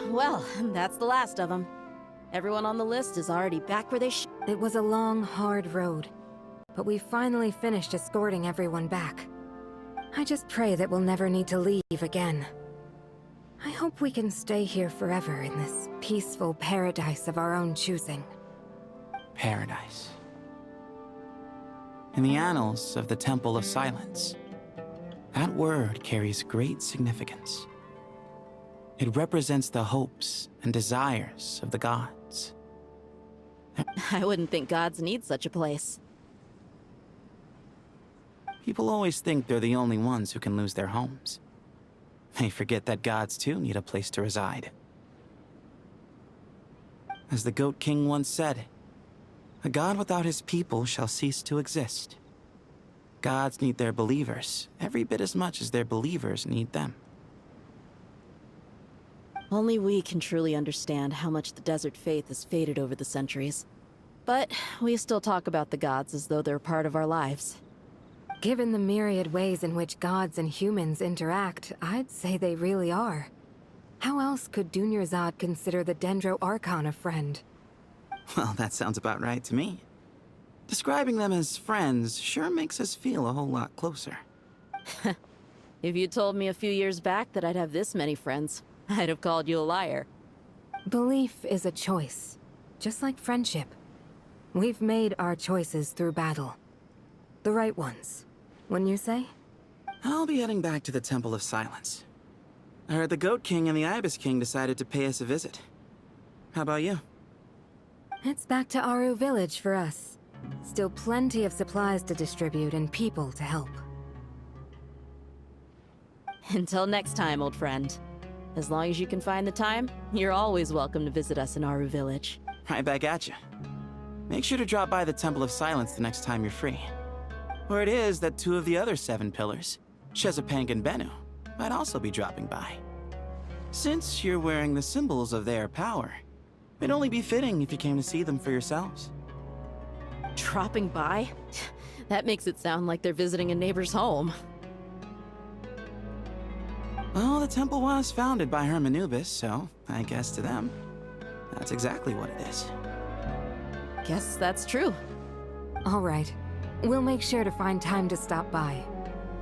Well, that's the last of them. Everyone on the list is already back where they It was a long, hard road, but we finally finished escorting everyone back. I just pray that we'll never need to leave again. I hope we can stay here forever in this peaceful paradise of our own choosing. Paradise. In the annals of the Temple of Silence, that word carries great significance. It represents the hopes and desires of the gods. I wouldn't think gods need such a place. People always think they're the only ones who can lose their homes. They forget that gods too need a place to reside. As the Goat King once said, "A god without his people shall cease to exist." Gods need their believers every bit as much as their believers need them. Only we can truly understand how much the desert faith has faded over the centuries. But we still talk about the gods as though they're part of our lives. Given the myriad ways in which gods and humans interact, I'd say they really are. How else could Dunyarzad consider the Dendro Archon a friend? Well, that sounds about right to me. Describing them as friends sure makes us feel a whole lot closer. If you told me a few years back that I'd have this many friends, I'd have called you a liar. Belief is a choice, just like friendship. We've made our choices through battle. The right ones, wouldn't you say? I'll be heading back to the Temple of Silence. I heard the Goat King and the Ibis King decided to pay us a visit. How about you? It's back to Aru Village for us. Still plenty of supplies to distribute and people to help. Until next time, old friend. As long as you can find the time, you're always welcome to visit us in Aru Village. Right back at you. Make sure to drop by the Temple of Silence the next time you're free. Where it is that two of the other 7 pillars, Shezapank and Bennu, might also be dropping by. Since you're wearing the symbols of their power, it'd only be fitting if you came to see them for yourselves. Dropping by? That makes it sound like they're visiting a neighbor's home. Well, the temple was founded by Hermanubis, so I guess to them, that's exactly what it is. Guess that's true. All right. We'll make sure to find time to stop by.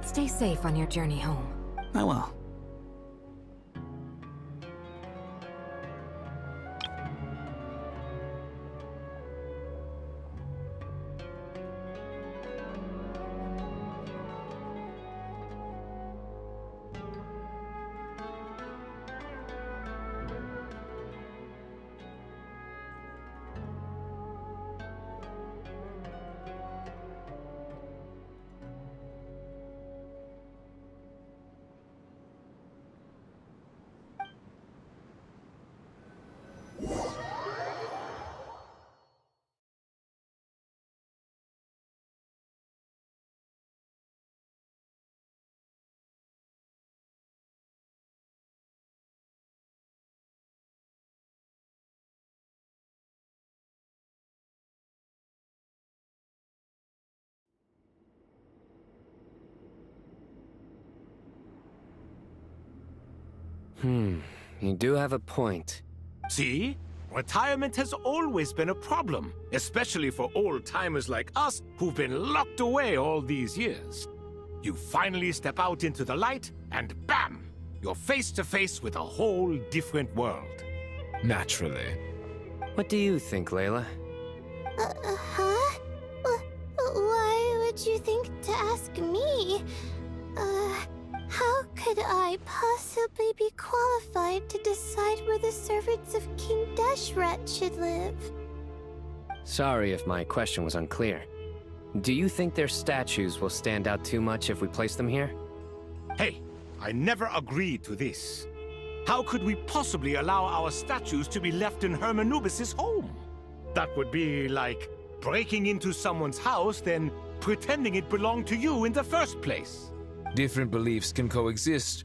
Stay safe on your journey home. I will. You do have a point. See? Retirement has always been a problem, especially for old-timers like us who've been locked away all these years. You finally step out into the light, and bam! You're face to face with a whole different world. Naturally. What do you think, Layla? Huh? Why would you think to ask me? How could I possibly be qualified to decide where the servants of King Deshret should live? Sorry if my question was unclear. Do you think their statues will stand out too much if we place them here? Hey, I never agreed to this. How could we possibly allow our statues to be left in Hermanubis' home? That would be like breaking into someone's house, then pretending it belonged to you in the first place. Different beliefs can coexist.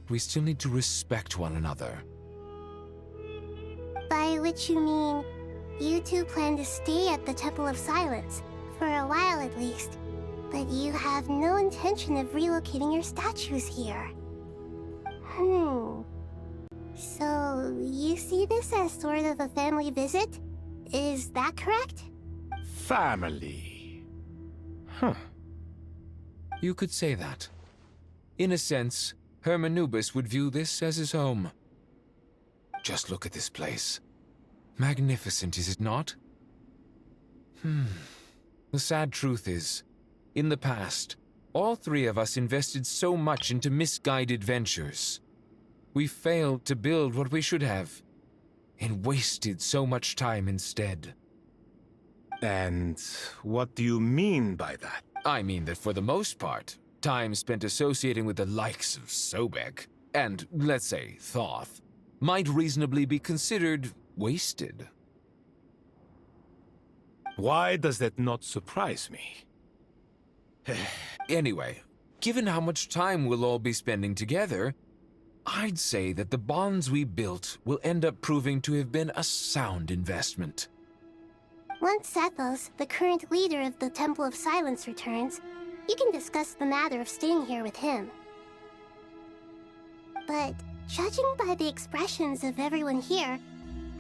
We still need to respect one another. By which you mean, you two plan to stay at the Temple of Silence, for a while at least, but you have no intention of relocating your statues here. So, you see this as sort of a family visit? Is that correct? Family. Huh. You could say that. In a sense, Hermanubis would view this as his home. Just look at this place. Magnificent, is it not? The sad truth is, in the past, all three of us invested so much into misguided ventures. We failed to build what we should have, and wasted so much time instead. And what do you mean by that? I mean that for the most part, time spent associating with the likes of Sobek, and, let's say, Thoth, might reasonably be considered wasted. Why does that not surprise me? Anyway, given how much time we'll all be spending together, I'd say that the bonds we built will end up proving to have been a sound investment. Once Sethos, the current leader of the Temple of Silence, returns, you can discuss the matter of staying here with him. But judging by the expressions of everyone here,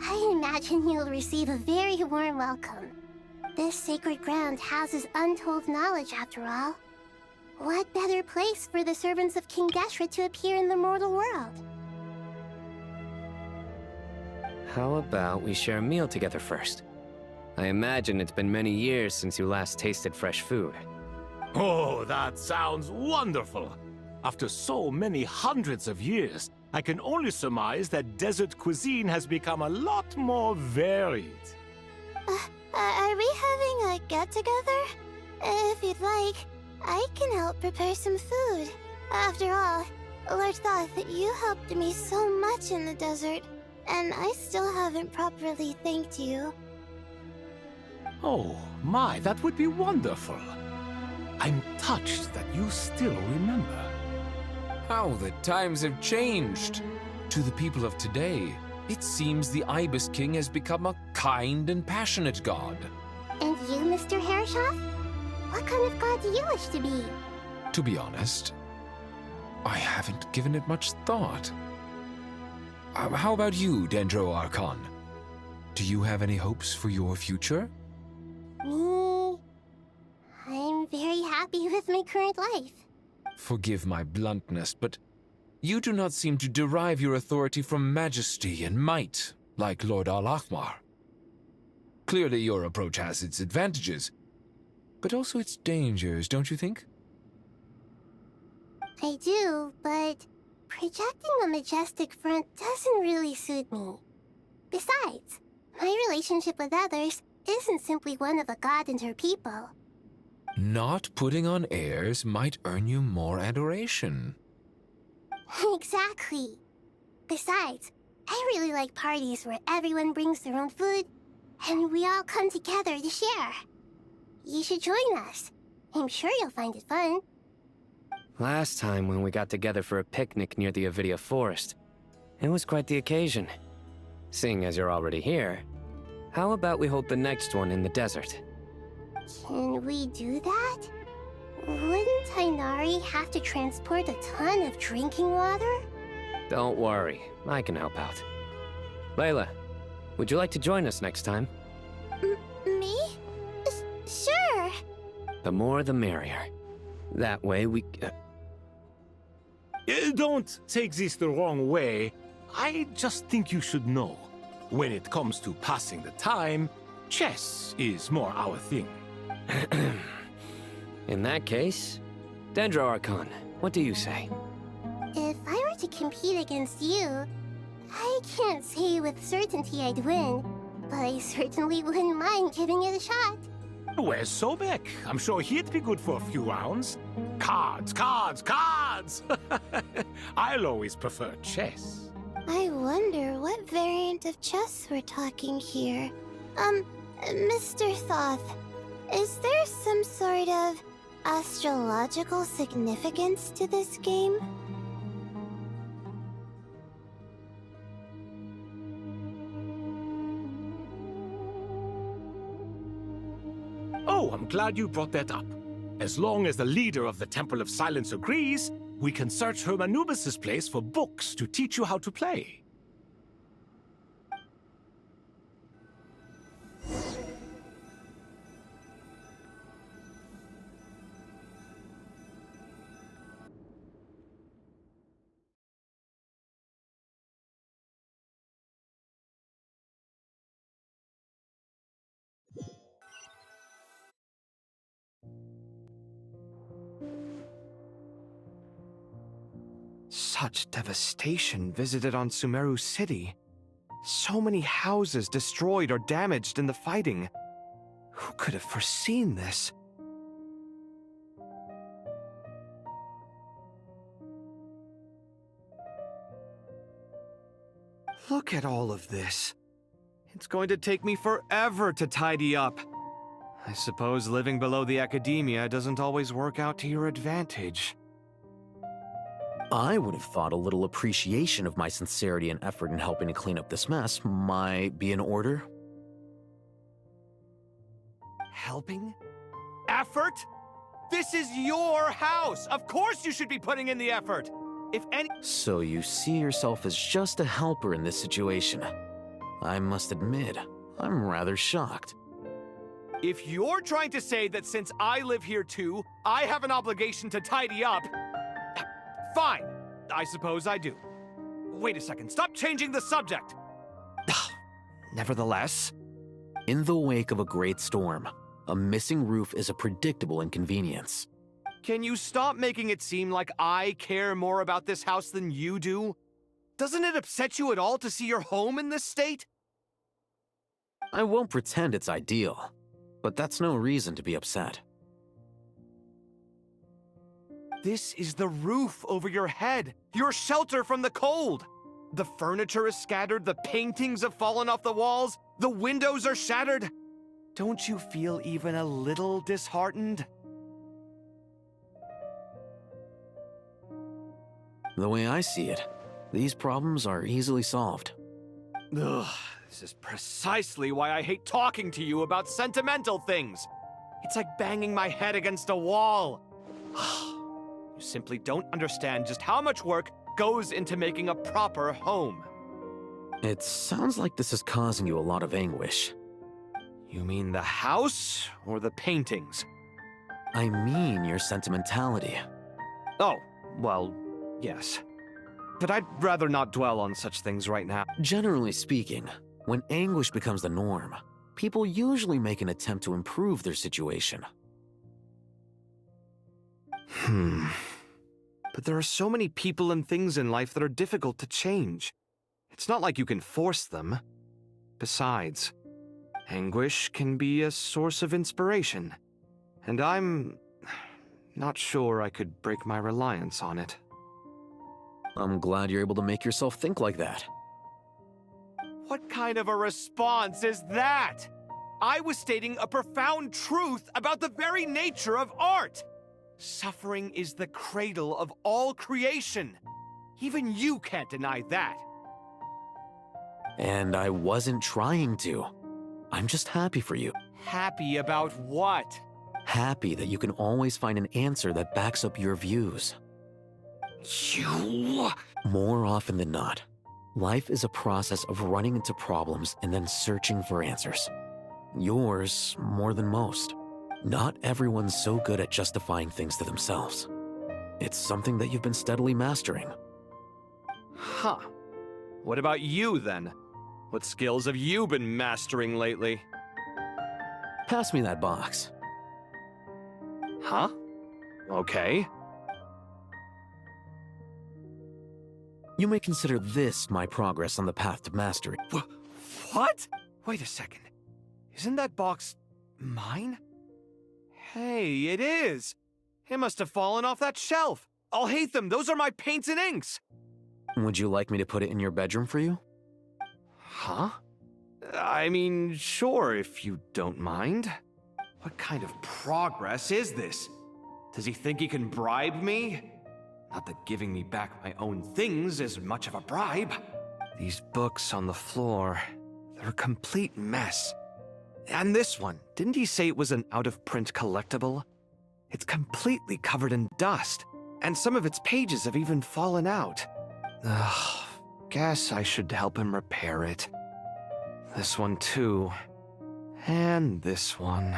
I imagine you'll receive a very warm welcome. This sacred ground houses untold knowledge, after all. What better place for the servants of King Deshret to appear in the mortal world? How about we share a meal together first? I imagine it's been many years since you last tasted fresh food. Oh, that sounds wonderful! After so many hundreds of years, I can only surmise that desert cuisine has become a lot more varied. Are we having a get-together? If you'd like, I can help prepare some food. After all, Lord Thoth, you helped me so much in the desert, and I still haven't properly thanked you. Oh, my, that would be wonderful. I'm touched that you still remember. How the times have changed! To the people of today, it seems the Ibis King has become a kind and passionate god. And you, Mr. Herreshoff? What kind of god do you wish to be? To be honest, I haven't given it much thought. How about you, Dendro Archon? Do you have any hopes for your future? Me? I'm very happy with my current life. Forgive my bluntness, but you do not seem to derive your authority from majesty and might, like Lord Al-Ahmar. Clearly your approach has its advantages, but also its dangers, don't you think? I do, but projecting a majestic front doesn't really suit me. Besides, my relationship with others isn't simply one of a god and her people. Not putting on airs might earn you more adoration. Exactly. Besides, I really like parties where everyone brings their own food, and we all come together to share. You should join us. I'm sure you'll find it fun. Last time when we got together for a picnic near the Avidia Forest, it was quite the occasion. Seeing as you're already here, how about we hold the next one in the desert? Can we do that? Wouldn't Tainari have to transport a ton of drinking water? Don't worry, I can help out. Layla, would you like to join us next time? Me? Sure. The more the merrier. That way we... Don't take this the wrong way. I just think you should know. When it comes to passing the time, chess is more our thing. In that case, Dendro Archon, what do you say? If I were to compete against you, I can't say with certainty I'd win, but I certainly wouldn't mind giving it a shot. Where's Sobek? I'm sure he'd be good for a few rounds. Cards, cards, cards! I'll always prefer chess. I wonder what variant of chess we're talking here. Mr. Thoth, is there some sort of astrological significance to this game? Oh, I'm glad you brought that up. As long as the leader of the Temple of Silence agrees, we can search Hermanubis' place for books to teach you how to play. Such devastation visited on Sumeru City. So many houses destroyed or damaged in the fighting. Who could have foreseen this? Look at all of this. It's going to take me forever to tidy up. I suppose living below the academia doesn't always work out to your advantage. I would have thought a little appreciation of my sincerity and effort in helping to clean up this mess might be in order. Helping? Effort? This is your house! Of course you should be putting in the effort! If any— So you see yourself as just a helper in this situation. I must admit, I'm rather shocked. If you're trying to say that since I live here too, I have an obligation to tidy up, fine, I suppose I do. Wait a second, stop changing the subject! Nevertheless, In the wake of a great storm, a missing roof is a predictable inconvenience. can you stop making it seem like I care more about this house than you do? Doesn't it upset you at all to see your home in this state? I won't pretend it's ideal, but that's no reason to be upset. This is the roof over your head, your shelter from the cold. The furniture is scattered, the paintings have fallen off the walls, the windows are shattered. Don't you feel even a little disheartened? The way I see it, these problems are easily solved. Ugh, this is precisely why I hate talking to you about sentimental things. It's like banging my head against a wall. You simply don't understand just how much work goes into making a proper home. It sounds like this is causing you a lot of anguish. You mean the house or the paintings? I mean your sentimentality. Oh, well, yes. But I'd rather not dwell on such things right now. Generally speaking, when anguish becomes the norm, people usually make an attempt to improve their situation. But there are so many people and things in life that are difficult to change. It's not like you can force them. Besides, anguish can be a source of inspiration. And I'm not sure I could break my reliance on it. I'm glad you're able to make yourself think like that. What kind of a response is that? I was stating a profound truth about the very nature of art. Suffering is the cradle of all creation. Even you can't deny that. And I wasn't trying to. I'm just happy for you. Happy about what? Happy that you can always find an answer that backs up your views. You... More often than not, life is a process of running into problems and then searching for answers. Yours more than most. Not everyone's so good at justifying things to themselves. It's something that you've been steadily mastering. Huh. What about you, then? What skills have you been mastering lately? Pass me that box. Huh? Okay. You may consider this my progress on the path to mastery. What? Wait a second. Isn't that box mine? Hey, it is! It must have fallen off that shelf! I'll hate them! Those are my paints and inks! Would you like me to put it in your bedroom for you? Huh? I mean, sure, if you don't mind. What kind of progress is this? Does he think he can bribe me? Not that giving me back my own things is much of a bribe. These books on the floor, they're a complete mess. And this one, didn't he say it was an out-of-print collectible? It's completely covered in dust, and some of its pages have even fallen out. Ugh, guess I should help him repair it. This one too. And this one.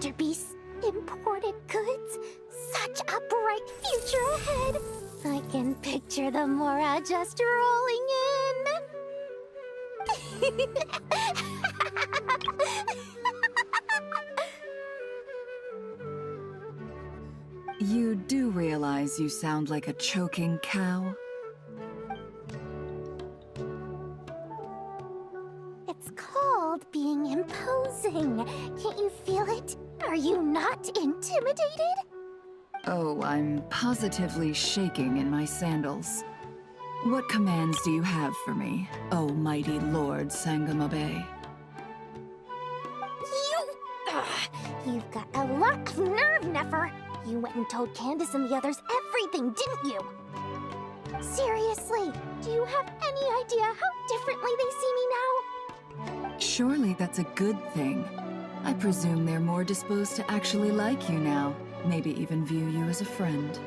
masterpiece. Imported goods. Such a bright future ahead. I can picture the Mora just rolling in. You do realize you sound like a choking cow? It's called being imposing. Can't you feel it? Are you not intimidated? Oh, I'm positively shaking in my sandals. What commands do you have for me, oh mighty Lord Sangamabe? You've got a lot of nerve, Nefer. You went and told Candace and the others everything, didn't you? Seriously, do you have any idea how differently they see me now? Surely that's a good thing. I presume they're more disposed to actually like you now, maybe even view you as a friend.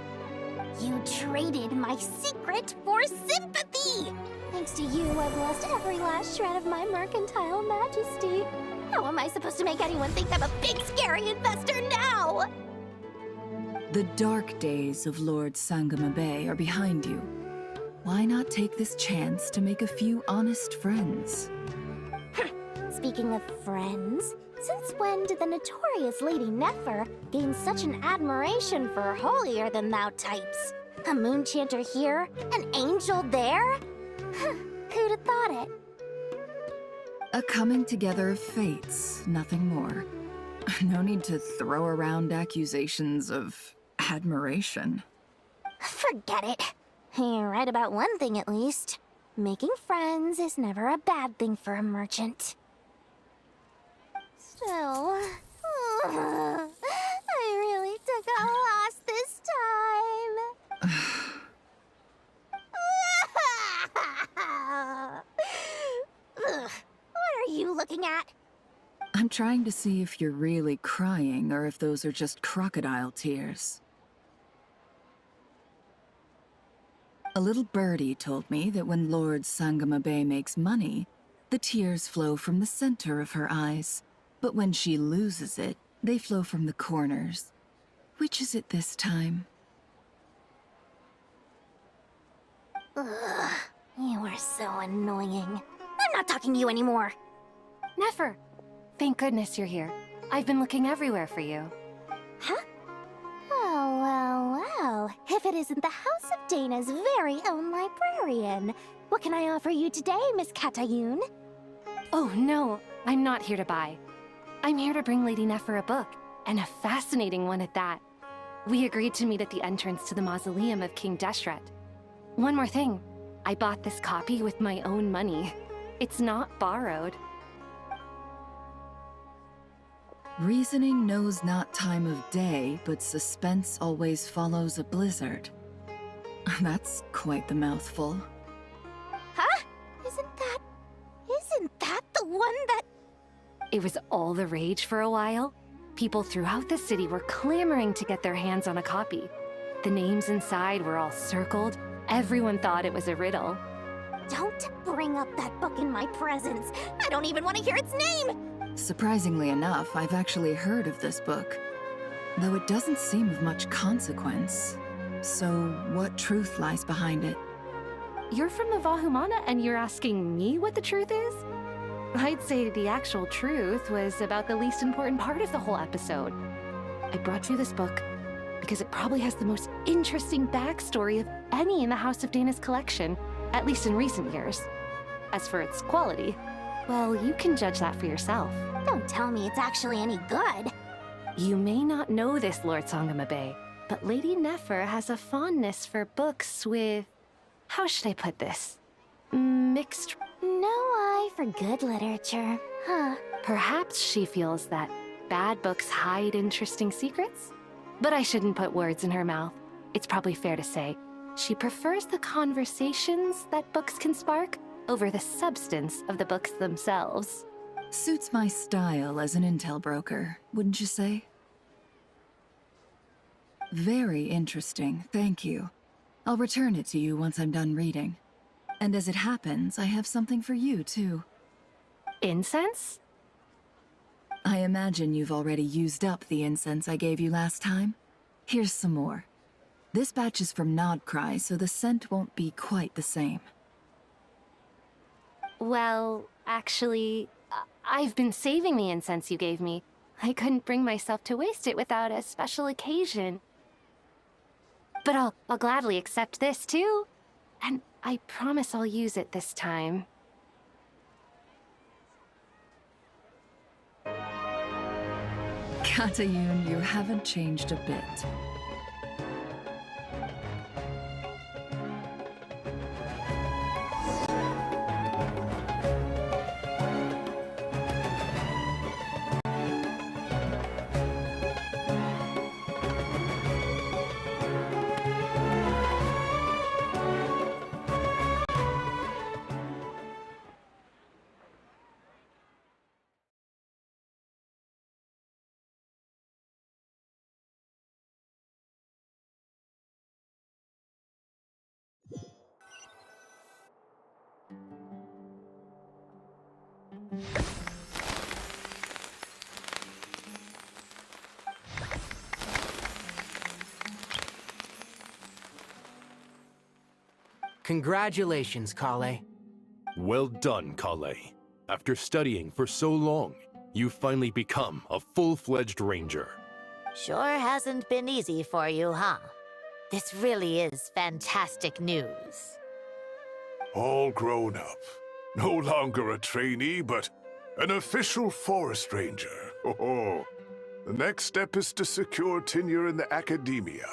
You traded my secret for sympathy! Thanks to you, I've lost every last shred of my mercantile majesty. How am I supposed to make anyone think I'm a big, scary investor now? The dark days of Lord Sangamabe are behind you. Why not take this chance to make a few honest friends? Speaking of friends, since when did the notorious Lady Nefer gain such an admiration for holier-than-thou types? A moon chanter here, an angel there? Who'd have thought it? A coming together of fates, nothing more. No need to throw around accusations of admiration. Forget it. You're right about one thing at least. Making friends is never a bad thing for a merchant. Still, I really took a loss this time. What are you looking at? I'm trying to see if you're really crying or if those are just crocodile tears. A little birdie told me that when Lord Sangamabe makes money, the tears flow from the center of her eyes. But when she loses it, they flow from the corners. Which is it this time? Ugh, you are so annoying. I'm not talking to you anymore. Nefer! Thank goodness you're here. I've been looking everywhere for you. Huh? Oh, well. If it isn't the House of Dana's very own librarian. What can I offer you today, Miss Katayun? Oh, no. I'm not here to buy. I'm here to bring Lady Nefer a book, and a fascinating one at that. We agreed to meet at the entrance to the mausoleum of King Deshret. One more thing. I bought this copy with my own money. It's not borrowed. Reasoning knows not time of day, but suspense always follows a blizzard. That's quite the mouthful. Huh? Isn't that the one that... It was all the rage for a while. People throughout the city were clamoring to get their hands on a copy. The names inside were all circled. Everyone thought it was a riddle. Don't bring up that book in my presence. I don't even want to hear its name! Surprisingly enough, I've actually heard of this book, though it doesn't seem of much consequence. So, what truth lies behind it? You're from the Vahumana and you're asking me what the truth is? I'd say the actual truth was about the least important part of the whole episode. I brought you this book because it probably has the most interesting backstory of any in the House of Dana's collection, at least in recent years. As for its quality, well, you can judge that for yourself. Don't tell me it's actually any good. You may not know this, Lord Sangamabe, but Lady Nefer has a fondness for books with... how should I put this? Mixed... No eye for good literature, huh? Perhaps she feels that bad books hide interesting secrets? But I shouldn't put words in her mouth. It's probably fair to say she prefers the conversations that books can spark over the substance of the books themselves. Suits my style as an intel broker, wouldn't you say? Very interesting, thank you. I'll return it to you once I'm done reading. And as it happens, I have something for you, too. Incense? I imagine you've already used up the incense I gave you last time. Here's some more. This batch is from Nodcry, so the scent won't be quite the same. Well, actually, I've been saving the incense you gave me. I couldn't bring myself to waste it without a special occasion. But I'll gladly accept this, too. And I promise I'll use it this time. Katayun, you haven't changed a bit. Congratulations, Kale. Well done, Kale. After studying for so long, you've finally become a full-fledged ranger. Sure hasn't been easy for you, huh? This really is fantastic news. All grown up. No longer a trainee, but an official forest ranger. Oh, the next step is to secure tenure in the academia.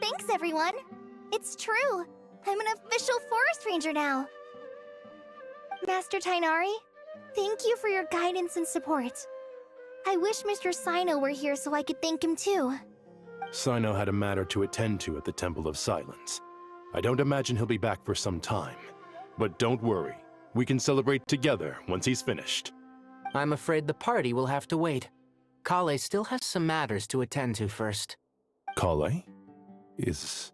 Thanks, everyone. It's true. I'm an official forest ranger now. Master Tighnari, thank you for your guidance and support. I wish Mr. Sino were here so I could thank him too. Sino had a matter to attend to at the Temple of Silence. I don't imagine he'll be back for some time. But don't worry, we can celebrate together once he's finished. I'm afraid the party will have to wait. Kale still has some matters to attend to first. Kale? Is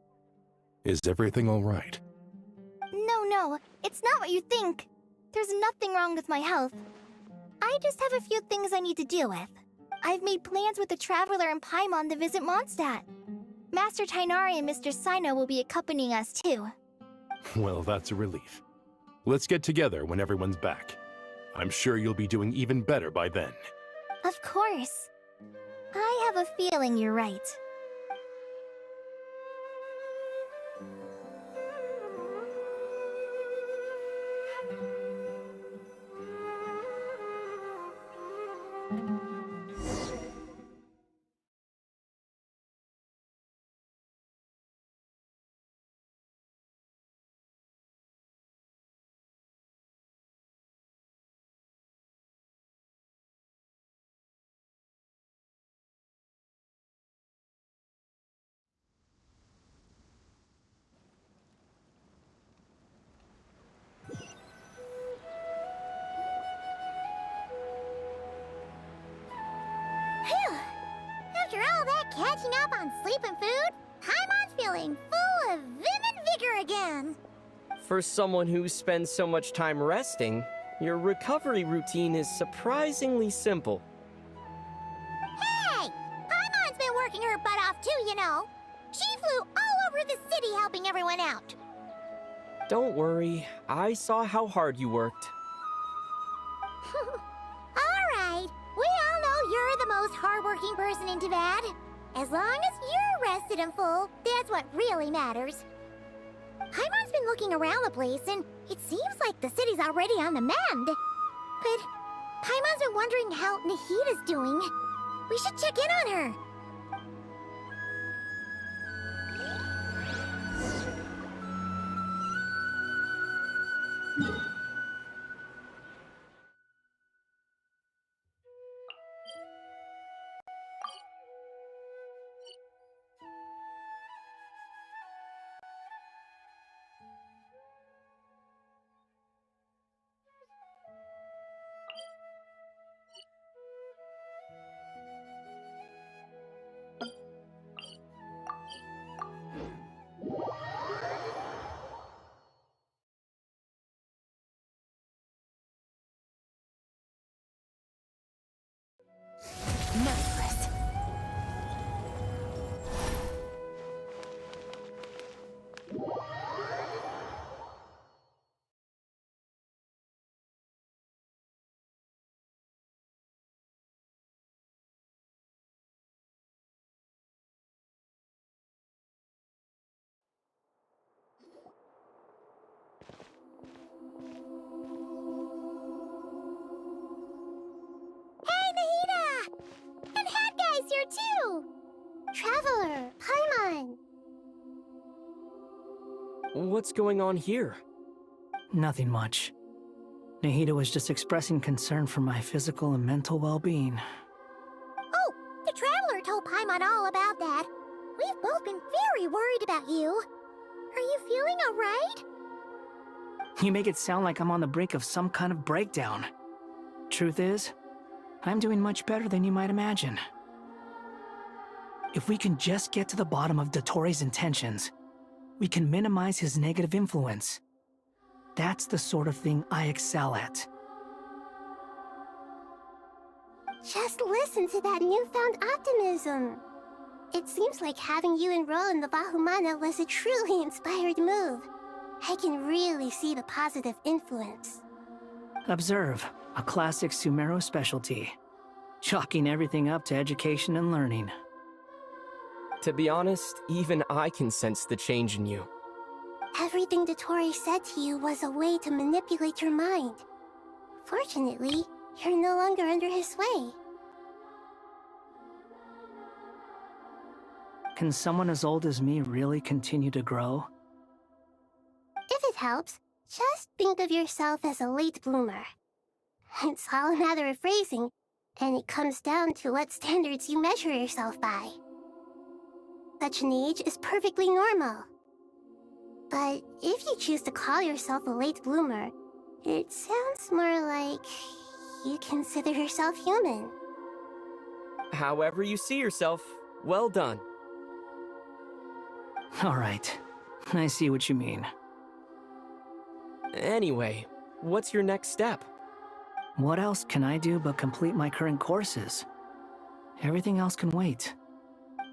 everything all right? No, it's not what you think. There's nothing wrong with my health. I just have a few things I need to deal with. I've made plans with the Traveler and Paimon to visit Mondstadt. Master Tighnari and Mr. Sino will be accompanying us too. Well, that's a relief. Let's get together when everyone's back. I'm sure you'll be doing even better by then. Of course. I have a feeling you're right. After all that catching up on sleep and food, Paimon's feeling full of vim and vigor again. For someone who spends so much time resting, your recovery routine is surprisingly simple. Hey! Paimon's been working her butt off too, you know. She flew all over the city helping everyone out. Don't worry, I saw how hard you worked. Alright, we all know you're the most hardworking person in Tavad. As long as you're rested and full, that's what really matters. Paimon's been looking around the place, and it seems like the city's already on the mend. But Paimon's been wondering how Nahita's doing. We should check in on her. What's going on here? Nothing much. Nahida was just expressing concern for my physical and mental well-being. Oh, the Traveler told Paimon all about that. We've both been very worried about you. Are you feeling alright? You make it sound like I'm on the brink of some kind of breakdown. Truth is, I'm doing much better than you might imagine. If we can just get to the bottom of Dottoro's intentions, we can minimize his negative influence. That's the sort of thing I excel at. Just listen to that newfound optimism. It seems like having you enroll in the Bahumana was a truly inspired move. I can really see the positive influence. Observe, a classic Sumeru specialty. Chalking everything up to education and learning. To be honest, even I can sense the change in you. Everything Dottori said to you was a way to manipulate your mind. Fortunately, you're no longer under his sway. Can someone as old as me really continue to grow? If it helps, just think of yourself as a late bloomer. It's all a matter of phrasing, and it comes down to what standards you measure yourself by. Such an age is perfectly normal. But if you choose to call yourself a late bloomer, it sounds more like you consider yourself human. However you see yourself, well done. All right, I see what you mean. Anyway, what's your next step? What else can I do but complete my current courses? Everything else can wait.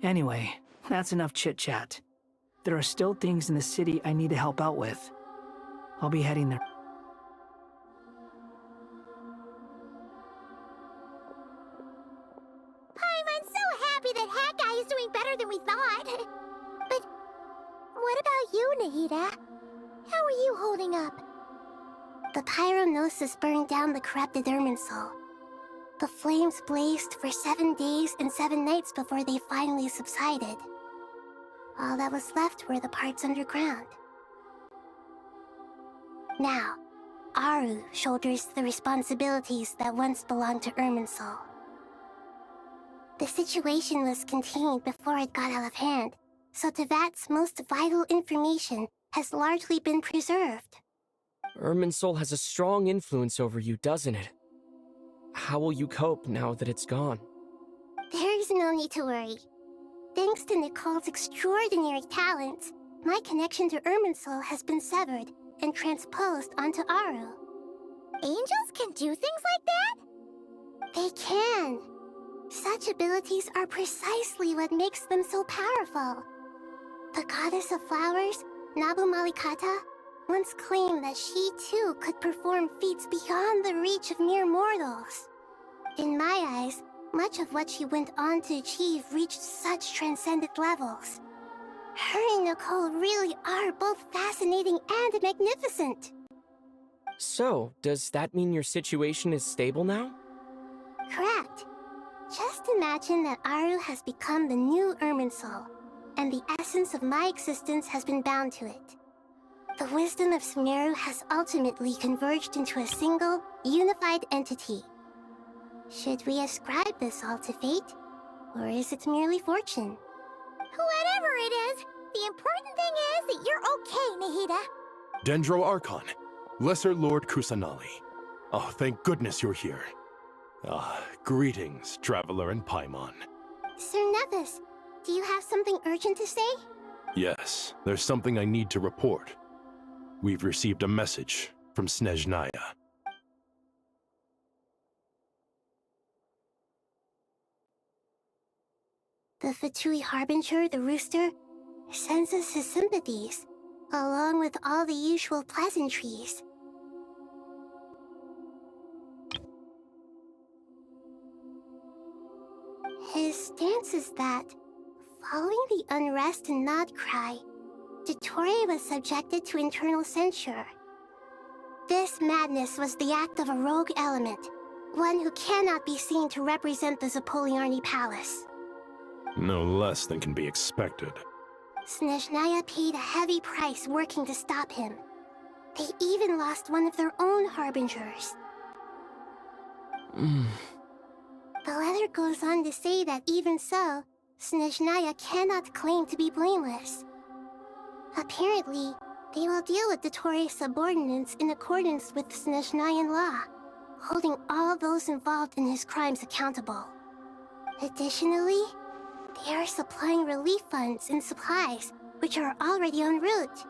Anyway, that's enough chit-chat. There are still things in the city I need to help out with. I'll be heading there. I'm so happy that Hat Guy is doing better than we thought. But what about you, Nahida? How are you holding up? The pyronosis burned down the corrupted Irminsul. The flames blazed for 7 days and 7 nights before they finally subsided. All that was left were the parts underground. Now, Aru shoulders the responsibilities that once belonged to Irminsul. The situation was contained before it got out of hand, so Tevat's most vital information has largely been preserved. Irminsul has a strong influence over you, doesn't it? How will you cope now that it's gone? There is no need to worry. Thanks to Nicole's extraordinary talents, my connection to Irminsul has been severed and transposed onto Aru. Angels can do things like that? They can. Such abilities are precisely what makes them so powerful. The goddess of flowers, Nabu Malikata, once claimed that she too could perform feats beyond the reach of mere mortals. In my eyes, much of what she went on to achieve reached such transcendent levels. Her and Nicole really are both fascinating and magnificent. So, does that mean your situation is stable now? Correct. Just imagine that Aru has become the new Irminsul, and the essence of my existence has been bound to it. The wisdom of Sumeru has ultimately converged into a single, unified entity. Should we ascribe this all to fate, or is it merely fortune? Whatever it is, the important thing is that you're okay, Nahida. Dendro Archon, Lesser Lord Kusanali. Oh, thank goodness you're here. Greetings, Traveler and Paimon. Sir Nevis, do you have something urgent to say? Yes, there's something I need to report. We've received a message from Snezhnaya. The Fatui Harbinger, the Rooster, sends us his sympathies, along with all the usual pleasantries. His stance is that, following the unrest and Nod Cry, Dottori was subjected to internal censure. This madness was the act of a rogue element, one who cannot be seen to represent the Zapoliarni Palace. No less than can be expected. Snezhnaya paid a heavy price working to stop him. They even lost one of their own harbingers. The letter goes on to say that even so, Snezhnaya cannot claim to be blameless. Apparently, they will deal with the Torei's subordinates in accordance with Snezhnayan law, holding all those involved in his crimes accountable. Additionally, they are supplying relief funds and supplies, which are already en route.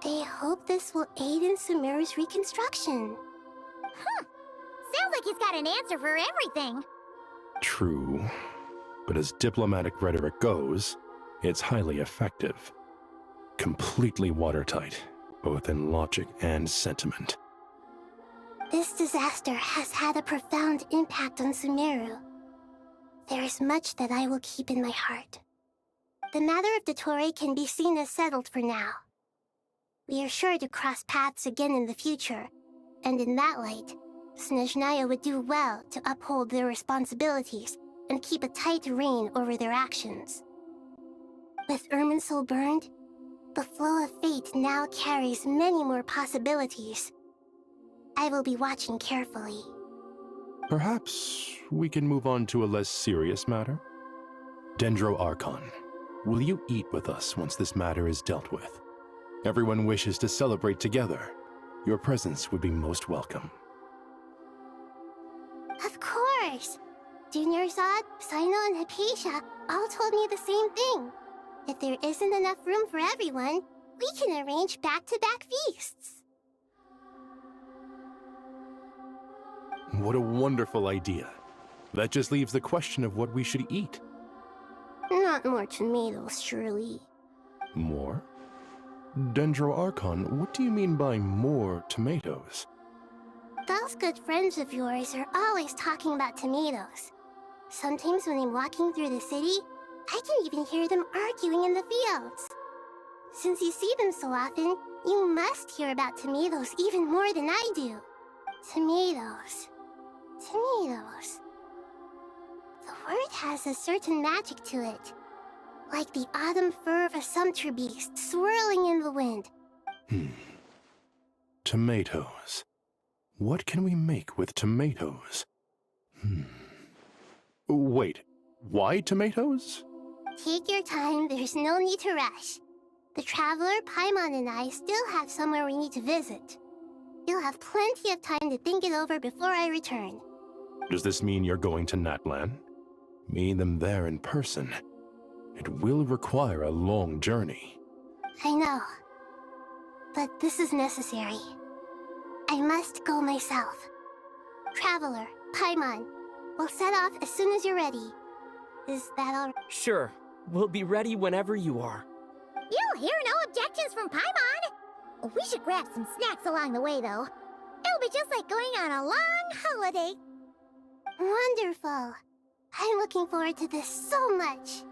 They hope this will aid in Sumeru's reconstruction. Sounds like he's got an answer for everything. True. But as diplomatic rhetoric goes, it's highly effective. Completely watertight, both in logic and sentiment. This disaster has had a profound impact on Sumeru. There is much that I will keep in my heart. The matter of the Torei can be seen as settled for now. We are sure to cross paths again in the future, and in that light, Snezhnaya would do well to uphold their responsibilities and keep a tight rein over their actions. With Irminsul burned, the flow of fate now carries many more possibilities. I will be watching carefully. Perhaps we can move on to a less serious matter? Dendro Archon, will you eat with us once this matter is dealt with? Everyone wishes to celebrate together. Your presence would be most welcome. Of course! Junior Zod, Sino, and Hypatia all told me the same thing. If there isn't enough room for everyone, we can arrange back-to-back feasts. What a wonderful idea. That just leaves the question of what we should eat. Not more tomatoes, surely. More? Dendro Archon, what do you mean by more tomatoes? Those good friends of yours are always talking about tomatoes. Sometimes when I'm walking through the city, I can even hear them arguing in the fields. Since you see them so often, you must hear about tomatoes even more than I do. Tomatoes. Tomatoes. The word has a certain magic to it. Like the autumn fur of a sumpter beast swirling in the wind. Tomatoes. What can we make with tomatoes? Wait, why tomatoes? Take your time, there's no need to rush. The Traveler, Paimon, and I still have somewhere we need to visit. You'll have plenty of time to think it over before I return. Does this mean you're going to Natlan? Meet them there in person. It will require a long journey. I know. But this is necessary. I must go myself. Traveler, Paimon, we'll set off as soon as you're ready. Is that all right? Sure. We'll be ready whenever you are. You'll hear no objections from Paimon. We should grab some snacks along the way, though. It'll be just like going on a long holiday. Wonderful. I'm looking forward to this so much.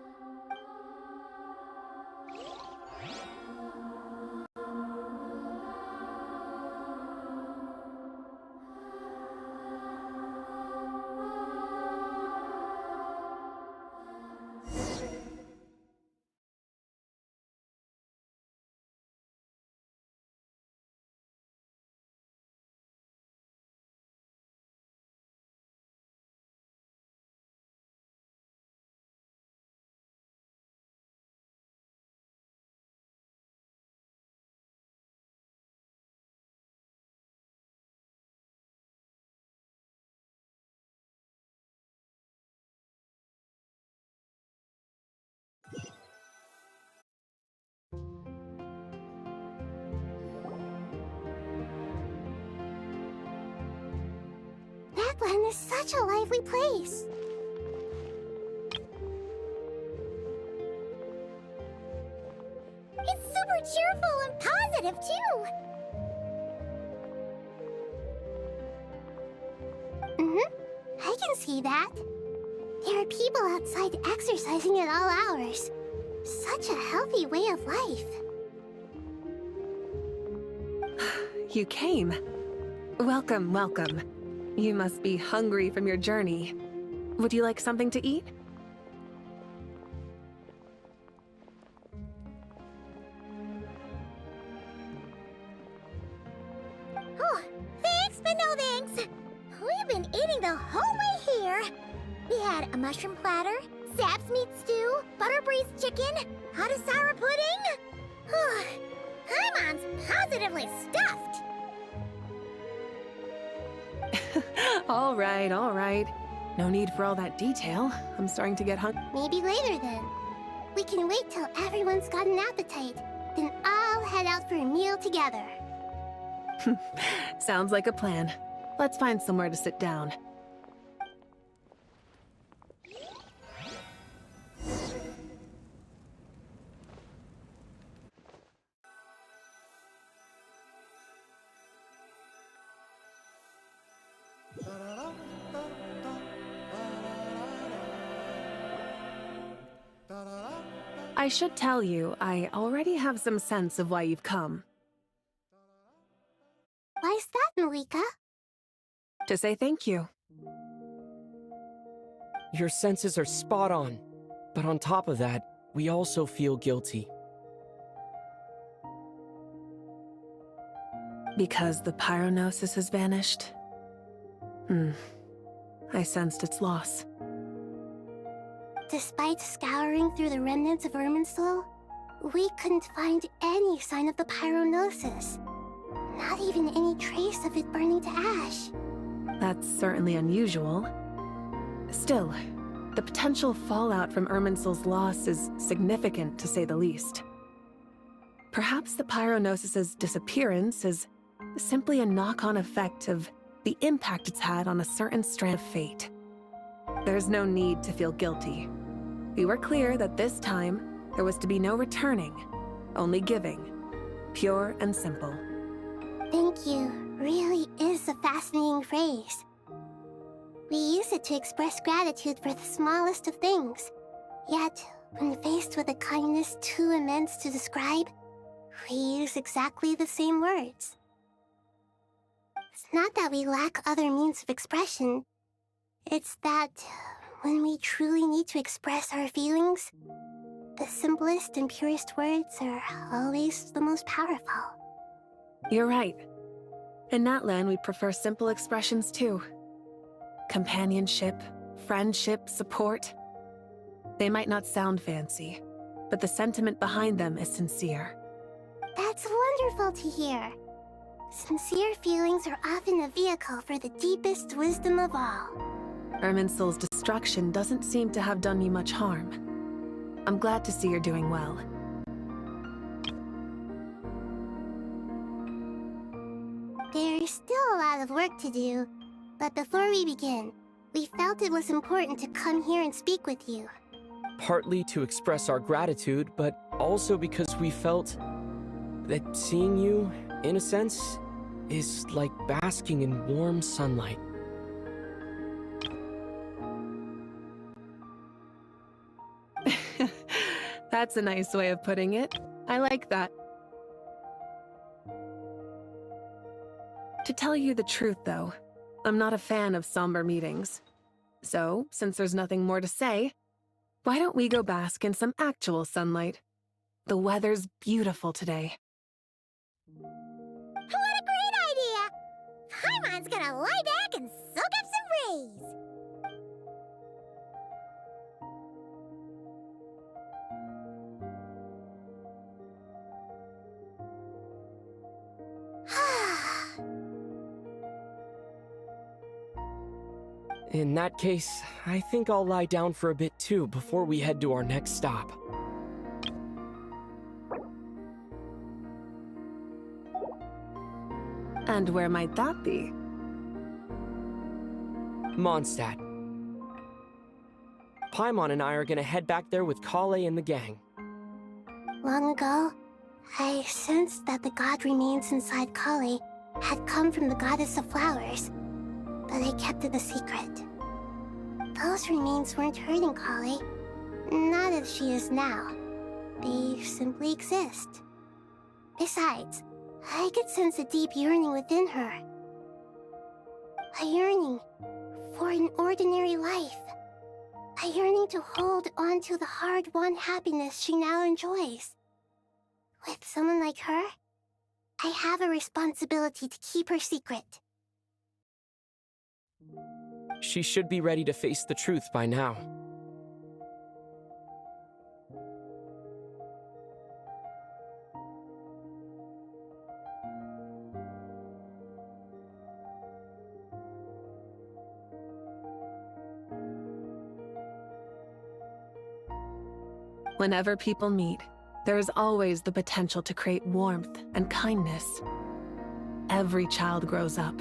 Natlan is such a lively place. It's super cheerful and positive, too. I can see that. There are people outside exercising at all hours. Such a healthy way of life. You came. Welcome, welcome. You must be hungry from your journey. Would you like something to eat? but no thanks. We've been eating the whole way here. We had a mushroom platter, sap's meat stew, butter braised chicken, hot sour pudding. Paimon's positively stuffed. All right, all right. No need for all that detail. I'm starting to get hungry. Maybe later then. We can wait till everyone's got an appetite. Then I'll head out for a meal together. Sounds like a plan. Let's find somewhere to sit down. I should tell you, I already have some sense of why you've come. Why's that, Malika? To say thank you. Your senses are spot on. But on top of that, we also feel guilty. Because the pyronosis has vanished? I sensed its loss. Despite scouring through the remnants of Irminsul, we couldn't find any sign of the pyronosis. Not even any trace of it burning to ash. That's certainly unusual. Still, the potential fallout from Irminsul's loss is significant, to say the least. Perhaps the pyronosis's disappearance is simply a knock-on effect of the impact it's had on a certain strand of fate. There's no need to feel guilty. We were clear that this time, there was to be no returning, only giving. Pure and simple. Thank you really is a fascinating phrase. We use it to express gratitude for the smallest of things. Yet, when faced with a kindness too immense to describe, we use exactly the same words. It's not that we lack other means of expression. It's that when we truly need to express our feelings, the simplest and purest words are always the most powerful. You're right. In Natlan, we prefer simple expressions too. Companionship, friendship, support. They might not sound fancy, but the sentiment behind them is sincere. That's wonderful to hear. Sincere feelings are often a vehicle for the deepest wisdom of all. Irminsul's destruction doesn't seem to have done you much harm. I'm glad to see you're doing well. There's still a lot of work to do, but before we begin, we felt it was important to come here and speak with you. Partly to express our gratitude, but also because we felt that seeing you, in a sense, is like basking in warm sunlight. That's a nice way of putting it. I like that. To tell you the truth, though, I'm not a fan of somber meetings. So, since there's nothing more to say, why don't we go bask in some actual sunlight? The weather's beautiful today. What a great idea! Paimon's gonna lie back and soak up some rays. In that case, I think I'll lie down for a bit too before we head to our next stop. And where might that be? Mondstadt. Paimon and I are gonna head back there with Kale and the gang. Long ago, I sensed that the god remains inside Kale had come from the goddess of flowers, but I kept it a secret. Those remains weren't hurting Kale, not as she is now. They simply exist. Besides, I could sense a deep yearning within her. A yearning for an ordinary life. A yearning to hold on to the hard-won happiness she now enjoys. With someone like her, I have a responsibility to keep her secret. She should be ready to face the truth by now. Whenever people meet, there is always the potential to create warmth and kindness. Every child grows up,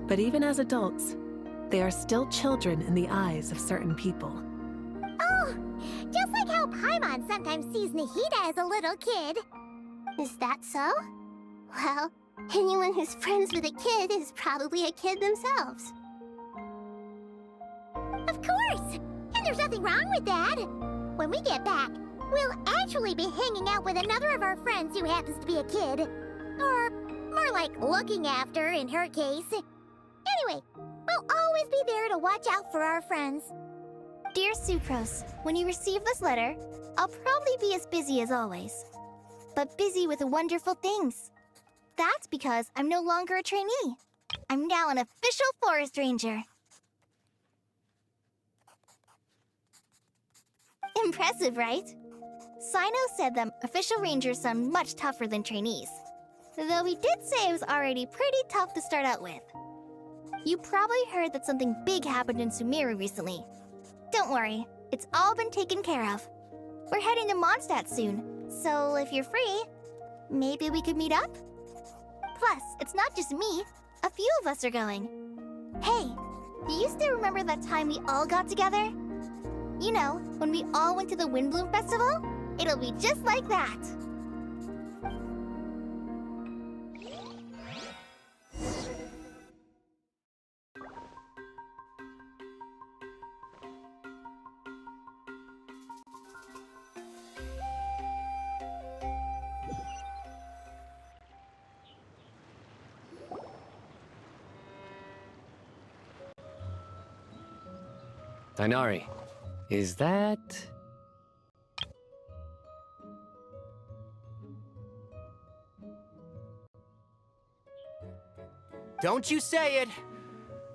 but even as adults, they are still children in the eyes of certain people. Oh, just like how Paimon sometimes sees Nahida as a little kid. Is that so? Well, anyone who's friends with a kid is probably a kid themselves. Of course! And there's nothing wrong with that. When we get back, we'll actually be hanging out with another of our friends who happens to be a kid. Or more like looking after, in her case. Anyway, we'll always be there to watch out for our friends. Dear Sucrose, when you receive this letter, I'll probably be as busy as always. But busy with wonderful things. That's because I'm no longer a trainee. I'm now an official forest ranger. Impressive, right? Sino said that official rangers sound much tougher than trainees. Though he did say it was already pretty tough to start out with. You probably heard that something big happened in Sumeru recently. Don't worry, it's all been taken care of. We're heading to Mondstadt soon, so if you're free, maybe we could meet up? Plus, it's not just me, a few of us are going. Hey, do you still remember that time we all got together? You know, when we all went to the Windbloom Festival? It'll be just like that. Dainari, is that... Don't you say it!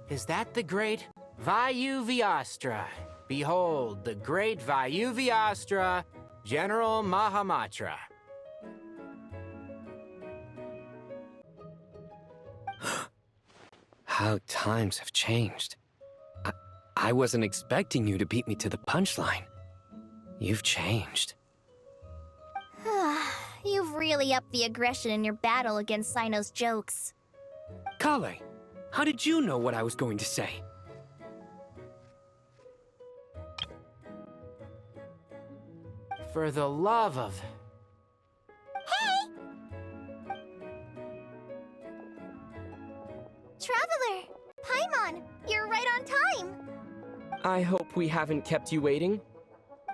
Is that the great Vayu-Vyastra? Behold, the great Vayu-Vyastra, General Mahamatra. How times have changed. I wasn't expecting you to beat me to the punchline. You've changed. You've really upped the aggression in your battle against Sino's jokes. Kale, how did you know what I was going to say? For the love of... Hey! Traveler! Paimon, you're right on time! I hope we haven't kept you waiting.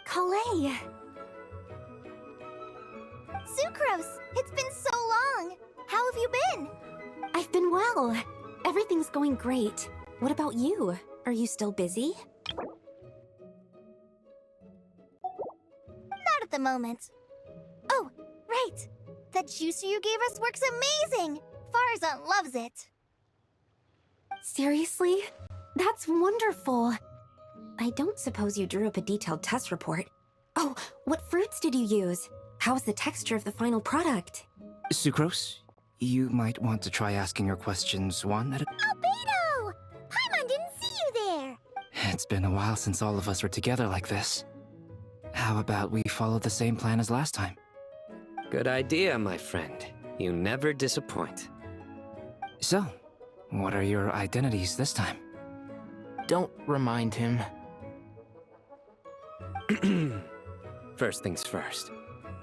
Kalei! Sucrose, it's been so long! How have you been? I've been well. Everything's going great. What about you? Are you still busy? Not at the moment. Oh, right! That juicer you gave us works amazing! Farzan loves it. Seriously? That's wonderful. I don't suppose you drew up a detailed test report. Oh, what fruits did you use? How's the texture of the final product? Sucrose, you might want to try asking your questions one at a... Albedo! Paimon didn't see you there! It's been a while since all of us were together like this. How about we follow the same plan as last time? Good idea, my friend. You never disappoint. So, what are your identities this time? Don't remind him. First things first.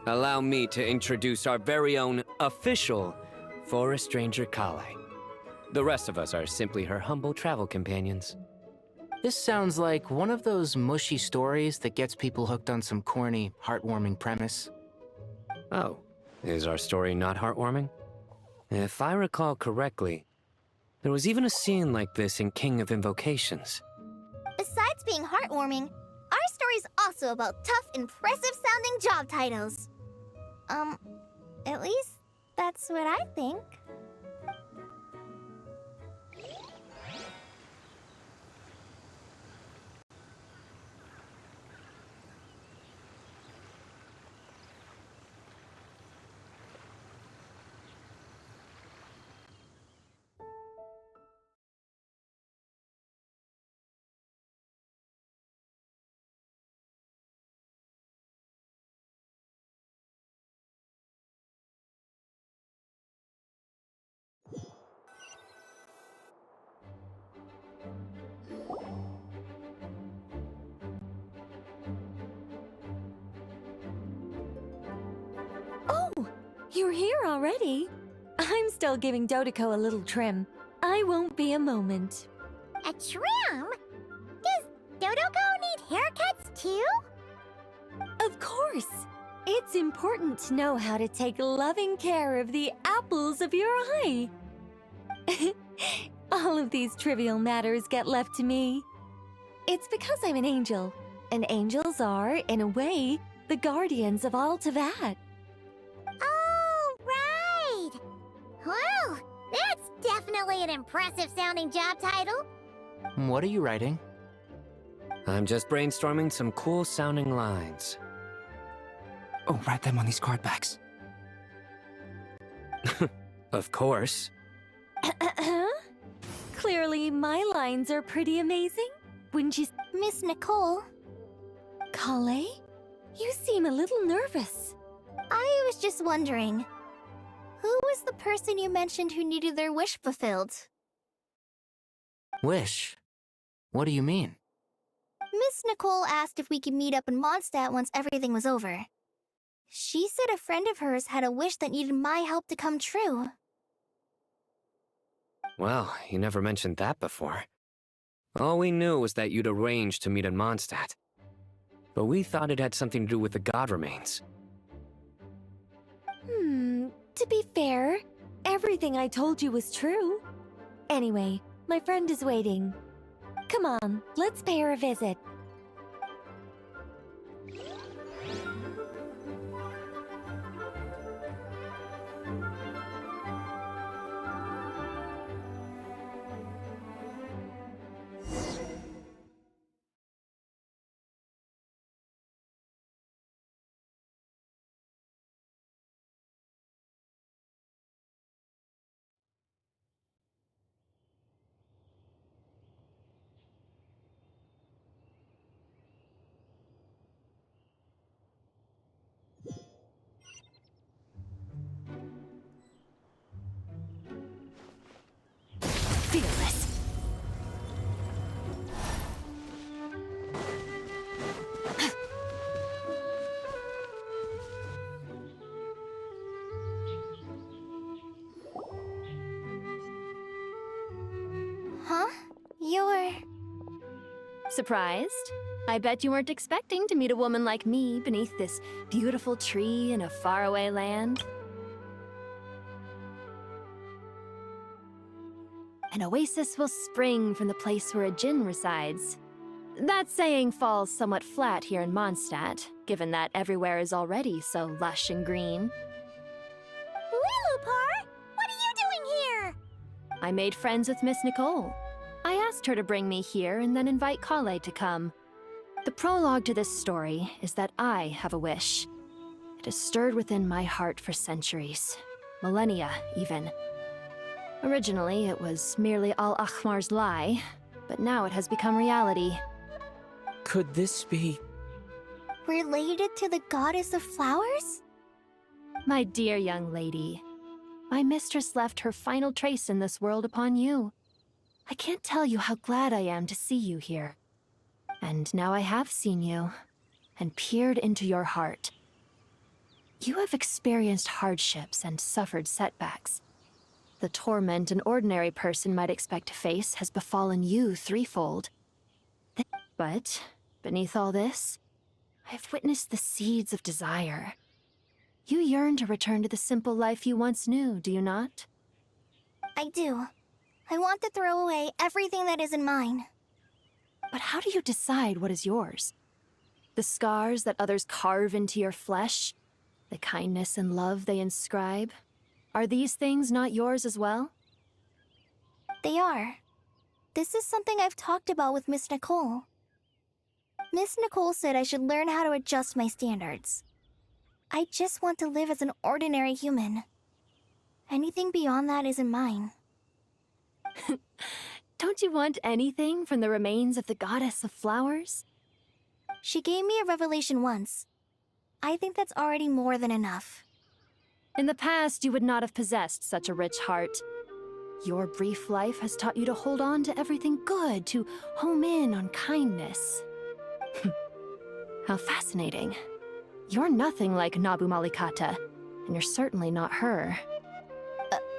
Allow me to introduce our very own official Forest Ranger Kale. The rest of us are simply her humble travel companions. This sounds like one of those mushy stories that gets people hooked on some corny, heartwarming premise. Oh, is our story not heartwarming? If I recall correctly, there was even a scene like this in King of Invocations. Besides being heartwarming, our story's also about tough, impressive-sounding job titles. At least that's what I think. You're here already? I'm still giving Dodeko a little trim. I won't be a moment. A trim? Does Dodeko need haircuts too? Of course. It's important to know how to take loving care of the apples of your eye. All of these trivial matters get left to me. It's because I'm an angel, and angels are, in a way, the guardians of all Teyvat. Oh, right! Well, that's definitely an impressive sounding job title. What are you writing? I'm just brainstorming some cool sounding lines. Oh, write them on these card backs. Of course. Clearly, my lines are pretty amazing, wouldn't you, Miss Nicole? Kale? You seem a little nervous. I was just wondering, who was the person you mentioned who needed their wish fulfilled? Wish? What do you mean? Miss Nicole asked if we could meet up in Mondstadt once everything was over. She said a friend of hers had a wish that needed my help to come true. Well, you never mentioned that before. All we knew was that you'd arranged to meet in Mondstadt. But we thought it had something to do with the god remains. To be fair, everything I told you was true. Anyway, my friend is waiting. Come on, let's pay her a visit. Fearless. Huh? You're... Surprised? I bet you weren't expecting to meet a woman like me beneath this beautiful tree in a faraway land. An oasis will spring from the place where a djinn resides. That saying falls somewhat flat here in Mondstadt, given that everywhere is already so lush and green. Lilupar, what are you doing here? I made friends with Miss Nicole. I asked her to bring me here and then invite Kale to come. The prologue to this story is that I have a wish. It has stirred within my heart for centuries, millennia even. Originally, it was merely Al-Ahmar's lie, but now it has become reality. Could this be... related to the goddess of flowers? My dear young lady, my mistress left her final trace in this world upon you. I can't tell you how glad I am to see you here. And now I have seen you, and peered into your heart. You have experienced hardships and suffered setbacks. The torment an ordinary person might expect to face has befallen you threefold. But, beneath all this, I have witnessed the seeds of desire. You yearn to return to the simple life you once knew, do you not? I do. I want to throw away everything that isn't mine. But how do you decide what is yours? The scars that others carve into your flesh? The kindness and love they inscribe? Are these things not yours as well? They are. This is something I've talked about with Miss Nicole. Miss Nicole said I should learn how to adjust my standards. I just want to live as an ordinary human. Anything beyond that isn't mine. Don't you want anything from the remains of the goddess of flowers? She gave me a revelation once. I think that's already more than enough. In the past, you would not have possessed such a rich heart. Your brief life has taught you to hold on to everything good, to home in on kindness. How fascinating. You're nothing like Nabu Malikata. and you're certainly not her.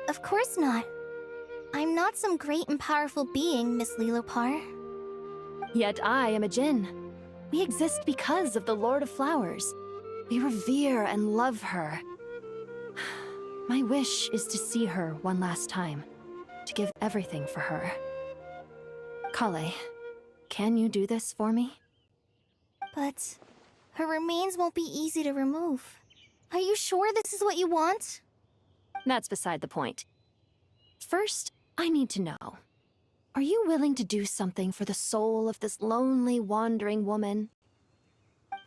Of course not. I'm not some great and powerful being, Miss Lilopar. Yet I am a Jinn. We exist because of the Lord of Flowers. We revere and love her. My wish is to see her one last time, to give everything for her. Kale, can you do this for me? But her remains won't be easy to remove. Are you sure this is what you want? That's beside the point. First, I need to know. Are you willing to do something for the soul of this lonely, wandering woman?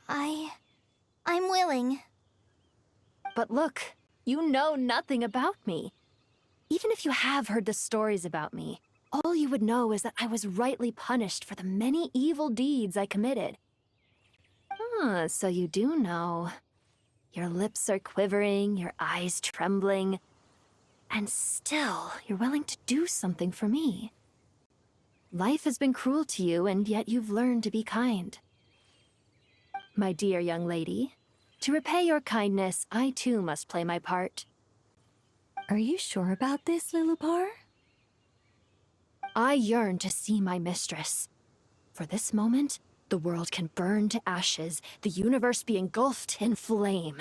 I'm willing. But look, you know nothing about me. Even if you have heard the stories about me, all you would know is that I was rightly punished for the many evil deeds I committed. Ah, so you do know. Your lips are quivering, your eyes trembling, and still you're willing to do something for me. Life has been cruel to you, and yet you've learned to be kind. My dear young lady, to repay your kindness, I too must play my part. Are you sure about this, Lilopar? I yearn to see my mistress. For this moment, the world can burn to ashes, the universe be engulfed in flame.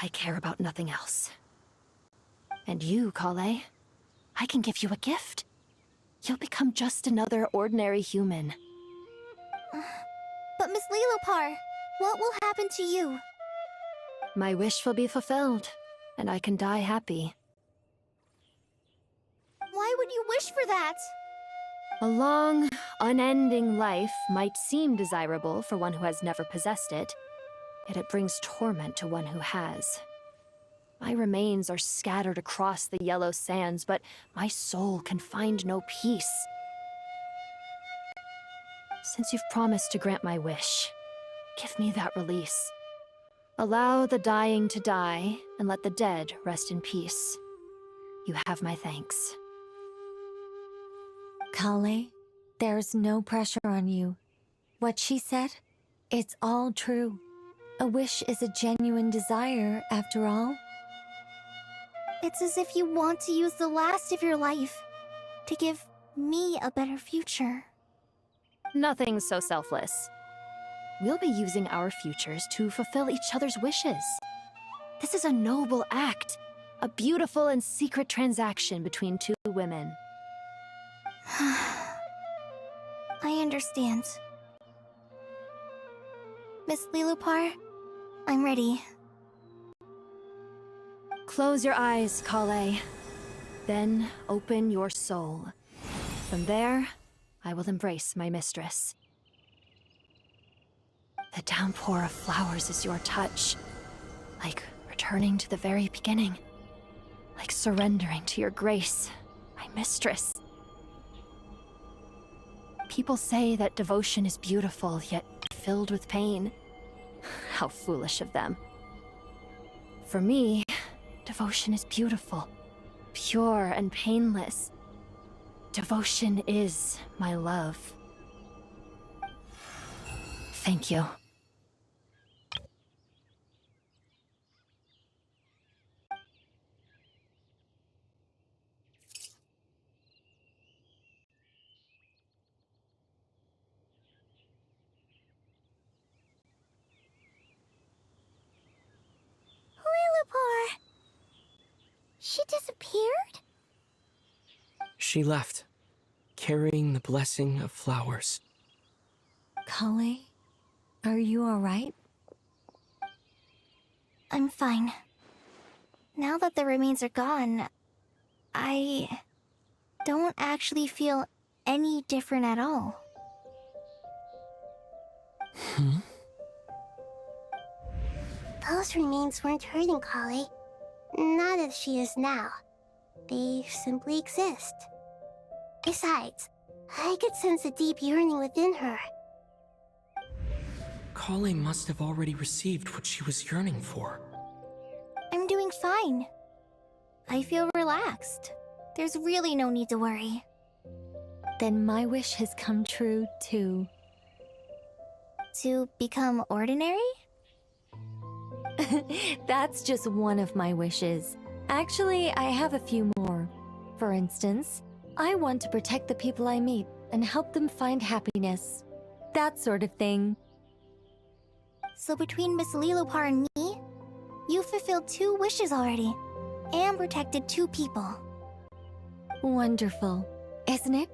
I care about nothing else. And you, Kale, I can give you a gift. You'll become just another ordinary human. But Miss Lilopar, what will happen to you? My wish will be fulfilled, and I can die happy. Why would you wish for that? A long, unending life might seem desirable for one who has never possessed it, yet it brings torment to one who has. My remains are scattered across the yellow sands, but my soul can find no peace. Since you've promised to grant my wish, give me that release. Allow the dying to die, and let the dead rest in peace. You have my thanks. Kale, there's no pressure on you. What she said, it's all true. A wish is a genuine desire, after all. It's as if you want to use the last of your life to give me a better future. Nothing so selfless. We'll be using our futures to fulfill each other's wishes. This is a noble act, a beautiful and secret transaction between two women. I understand. Miss Lilopar, I'm ready. Close your eyes, Kale. Then open your soul. From there, I will embrace my mistress. The downpour of flowers is your touch. Like returning to the very beginning. Like surrendering to your grace, my mistress. People say that devotion is beautiful, yet filled with pain. How foolish of them. For me, devotion is beautiful, pure and painless. Devotion is my love. Thank you. Lilopar! She disappeared? She left, carrying the blessing of flowers. Kale, are you alright? I'm fine. Now that the remains are gone, I don't actually feel any different at all. Those remains weren't hurting Kale. Not as she is now. They simply exist. Besides, I could sense a deep yearning within her. Kale must have already received what she was yearning for. I'm doing fine. I feel relaxed. There's really no need to worry. Then my wish has come true, too. To become ordinary? That's just one of my wishes. Actually, I have a few more. For instance, I want to protect the people I meet and help them find happiness. That sort of thing. So between Miss Lilopar and me, you fulfilled 2 wishes already, and protected 2 people. Wonderful, isn't it?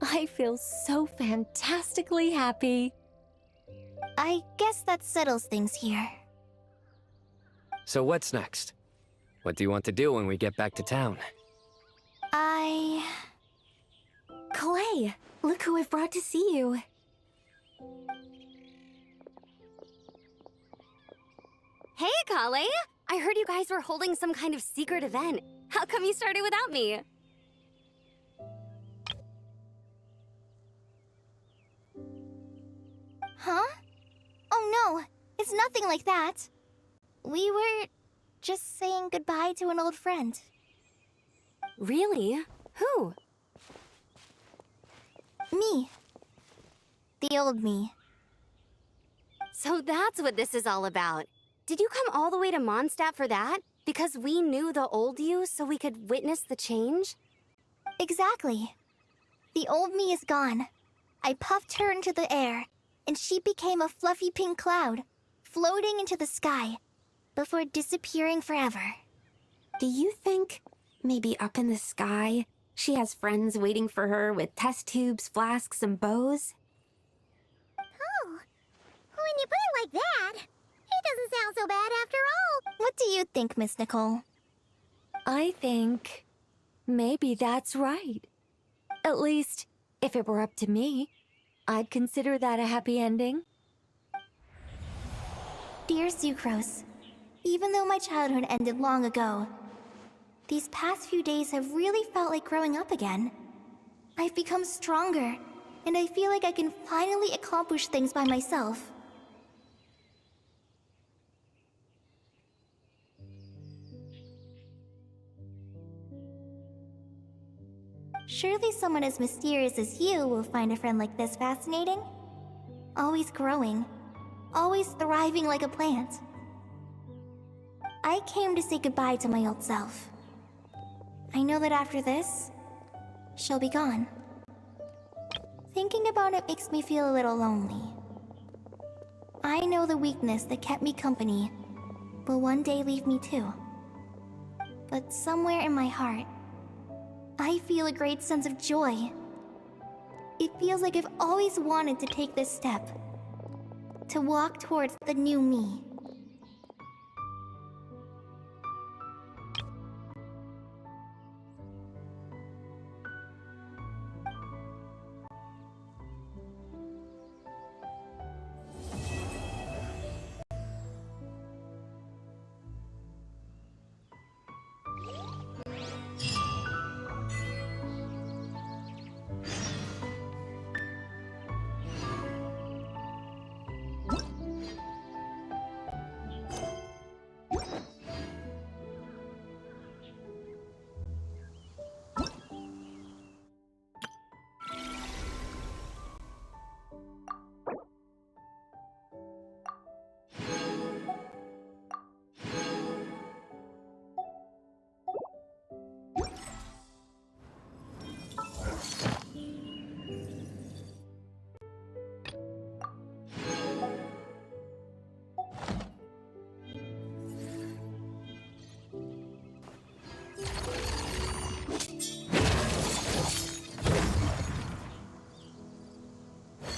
I feel so fantastically happy. I guess that settles things here. So what's next? What do you want to do when we get back to town? Clay, look who I've brought to see you. Hey, Kale! I heard you guys were holding some kind of secret event. How come you started without me? Huh? Oh no, it's nothing like that. We were just saying goodbye to an old friend. Really? Who? Me. The old me. So that's what this is all about. Did you come all the way to Mondstadt for that? Because we knew the old you so we could witness the change? Exactly. The old me is gone. I puffed her into the air, and she became a fluffy pink cloud, floating into the sky, before disappearing forever. Do you think, maybe up in the sky, she has friends waiting for her with test tubes, flasks, and bows? Oh, when you put it like that, it doesn't sound so bad after all. What do you think, Miss Nicole? I think maybe that's right. At least, if it were up to me, I'd consider that a happy ending. Dear Sucrose, even though my childhood ended long ago, these past few days have really felt like growing up again. I've become stronger, and I feel like I can finally accomplish things by myself. Surely someone as mysterious as you will find a friend like this fascinating? Always growing, always thriving like a plant. I came to say goodbye to my old self. I know that after this, she'll be gone. Thinking about it makes me feel a little lonely. I know the weakness that kept me company will one day leave me too. But somewhere in my heart, I feel a great sense of joy. It feels like I've always wanted to take this step, to walk towards the new me.